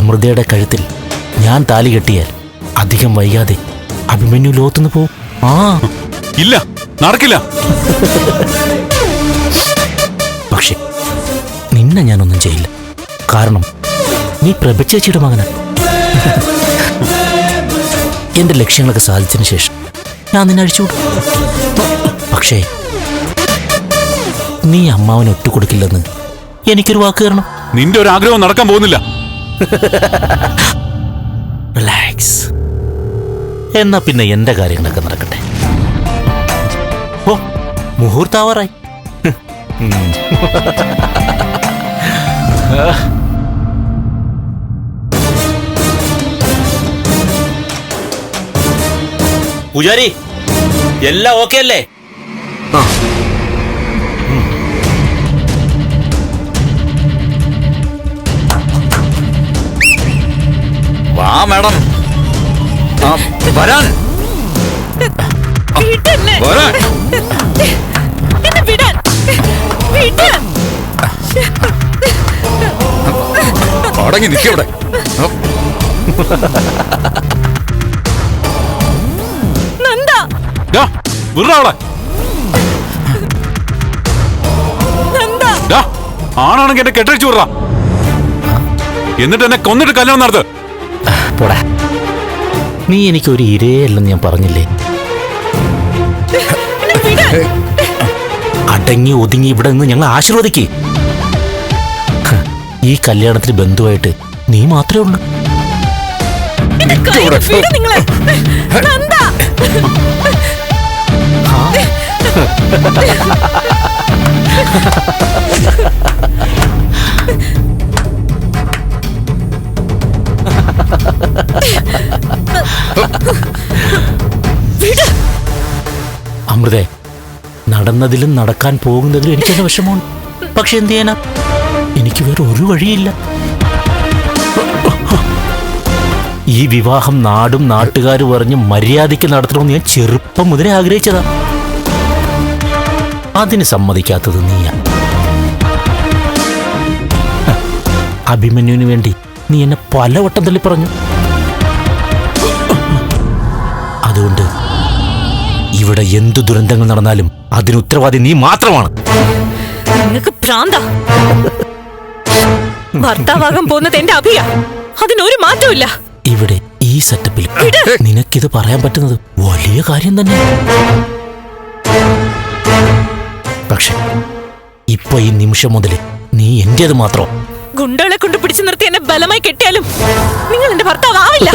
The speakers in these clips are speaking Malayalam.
അമൃതയുടെ കഴുത്തിൽ ഞാൻ താലി കെട്ടിയാൽ അധികം വൈകാതെ അഭിമന്യു ലോത്തുനിന്ന് പോവും. ആ ഇല്ല, നടക്കില്ല. പക്ഷെ നിന്നെ ഞാനൊന്നും ചെയ്യില്ല. കാരണം നീ പ്രഭചേച്ചിയുടെ മകനാ. എന്റെ ലക്ഷ്യങ്ങളൊക്കെ സാധിച്ചതിന് ശേഷം ഞാൻ നിന്നെ അഴിച്ചുവിടും. പക്ഷേ നീ അമ്മാവനെ ഒറ്റുകൊടുക്കില്ലെന്ന് എനിക്കൊരു വാക്ക് തരണം. നിന്റെ ഒരു ആഗ്രഹം നടക്കാൻ പോകുന്നില്ല. റിലാക്സ്. എന്നാ പിന്നെ എന്റെ കാര്യങ്ങളൊക്കെ നടക്കട്ടെ. ഓ, മുഹൂർത്താവാറായി. പൂജാരി, എല്ലാം ഓക്കെ അല്ലേ? വാ മാഡം, വരാൻ വരാൻ. അടങ്ങി നിൽക്കവിടെ. ആണാണെങ്കിൽ എന്നെ കെട്ടഴിച്ചു വിട, എന്നിട്ട് എന്നെ കൊന്നിട്ട് കല്യാണം നടത്ത്. പോടാ, നീ എനിക്കൊരു ഇരയല്ലെന്ന് ഞാൻ പറഞ്ഞില്ലേ? അടങ്ങി ഒതുങ്ങി ഇവിടെ നിന്ന് ഞങ്ങൾ ആശീർവദിക്കേ. ഈ കല്യാണത്തിന് ബന്ധുവായിട്ട് നീ മാത്രമേ ഉള്ളൂ. അമൃതേ, നടന്നതിലും നടക്കാൻ പോകുന്നതിലും എനിക്കെന്നെ വിഷമമാണ്. പക്ഷെ എന്ത് ചെയ്യാനാ, എനിക്ക് വേറെ ഒരു വഴിയില്ല. ഈ വിവാഹം നാടും നാട്ടുകാരും പറഞ്ഞ് മര്യാദയ്ക്ക് നടത്തണമെന്ന് ഞാൻ ചെറുപ്പം മുതലേ ആഗ്രഹിച്ചതാ. അതിന് സമ്മതിക്കാത്തത് നീയാ. അഭിമന്യുവിന് വേണ്ടി നീ എന്നെ പലവട്ടം തള്ളി പറഞ്ഞു. അതുകൊണ്ട് ഇവിടെ എന്തു ദുരന്തങ്ങൾ നടന്നാലും അതിന് ഉത്തരവാദി നീ മാത്രമാണ്. നിങ്ങൾക്ക് ഭ്രാന്താ. ഭർത്താവാകാൻ പോകുന്നത് എന്റെ അഭിയ, അതിനൊരു മാറ്റമില്ല. ഇവിടെ ഈ സെറ്റപ്പിൽ നിനക്കിത് പറയാൻ പറ്റുന്നത് വലിയ കാര്യം തന്നെ. പക്ഷെ ഇപ്പൊ ഈ നിമിഷം മുതൽ നീ എന്റേത് മാത്രം. ഗുണ്ടകളെ കൊണ്ട് പിടിച്ചു നിർത്തി എന്നെ ബലമായി കെട്ടിയാലും നിങ്ങൾ എന്റെ ഭർത്താവാവില്ല.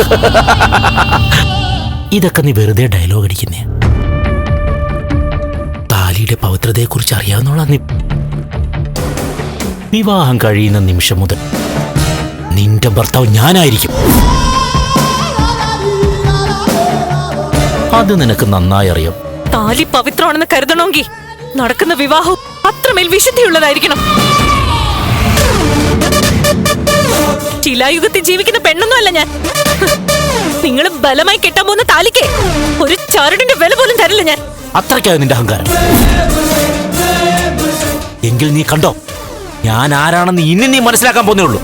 ഇതൊക്കെ നീ വെറുതെ ഡയലോഗ് അടിക്കുന്നേ. താലിയുടെ പവിത്രതയെ കുറിച്ച് അറിയാവുന്നോളാ നീ. വിവാഹം കഴിയുന്ന നിമിഷം മുതൽ നിന്റെ ഭർത്താവ് ഞാനായിരിക്കും. അത് നിനക്ക് നന്നായി അറിയാം. താലി പവിത്രമാണെന്ന് കരുതണമെങ്കിൽ നടക്കുന്ന വിവാഹവും അത്രമേൽ വിശുദ്ധിയുള്ളതായിരിക്കണം. ശിലായുഗത്തിൽ ജീവിക്കുന്ന പെണ്ണൊന്നുമല്ല ഞാൻ. നിങ്ങൾ ബലമായി കെട്ടാൻ പോകുന്ന താലിക്ക് ഒരു ചരടിന്റെ വില പോലും തരില്ല ഞാൻ. അത്രയ്ക്കായോ നിന്റെ അഹങ്കാരം? എങ്കിൽ നീ കണ്ടോ, ഞാൻ ആരാണെന്ന് ഇനി നീ മനസ്സിലാക്കാൻ പോന്നേ ഉള്ളൂ.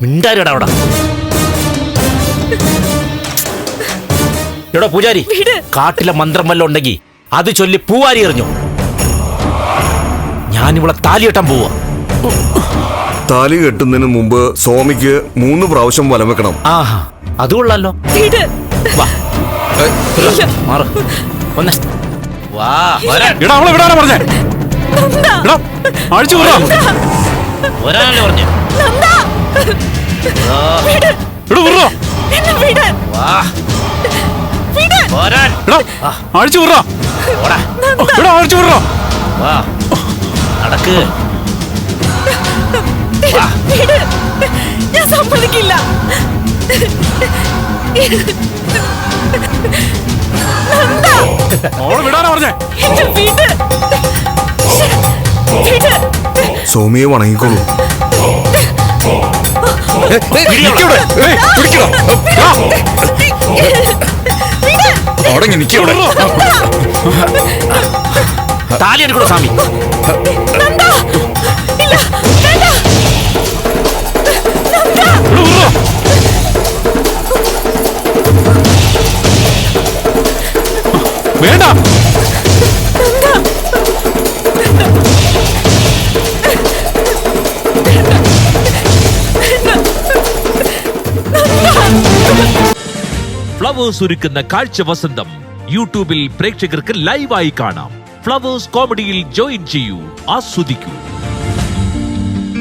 മിണ്ടാരിടാ അവിടെ. എടോ പൂജാരി, കാട്ടിലെ മന്ത്രം വല്ലതും ഉണ്ടെങ്കിൽ അത് ചൊല്ലി പൂവാരി എറിഞ്ഞു. ഞാനിവിടെ താലി കെട്ടാൻ പോവാ. താലി കെട്ടുന്നതിന് മുമ്പ് സ്വാമിക്ക് 3 പ്രാവശ്യം വലം വെക്കണം. ആഹാ, അത് കൊള്ളാലോ. ഒരാളെ പറഞ്ഞു നടക്ക്. ഞാൻ സമ്മതിക്കില്ല. സ്വാമിയെ വണങ്ങിക്കോളൂ. താലി എടുക്കണോ സ്വാമി? വേണ്ട. ഫ്ലവേഴ്സ് ഒരുക്കുന്ന കാഴ്ച വസന്തം യൂട്യൂബിൽ പ്രേക്ഷകർക്ക് ലൈവായി കാണാം. ഫ്ലവേഴ്സ് കോമഡിയിൽ ജോയിൻ ചെയ്യൂ, ആസ്വദിക്കൂ.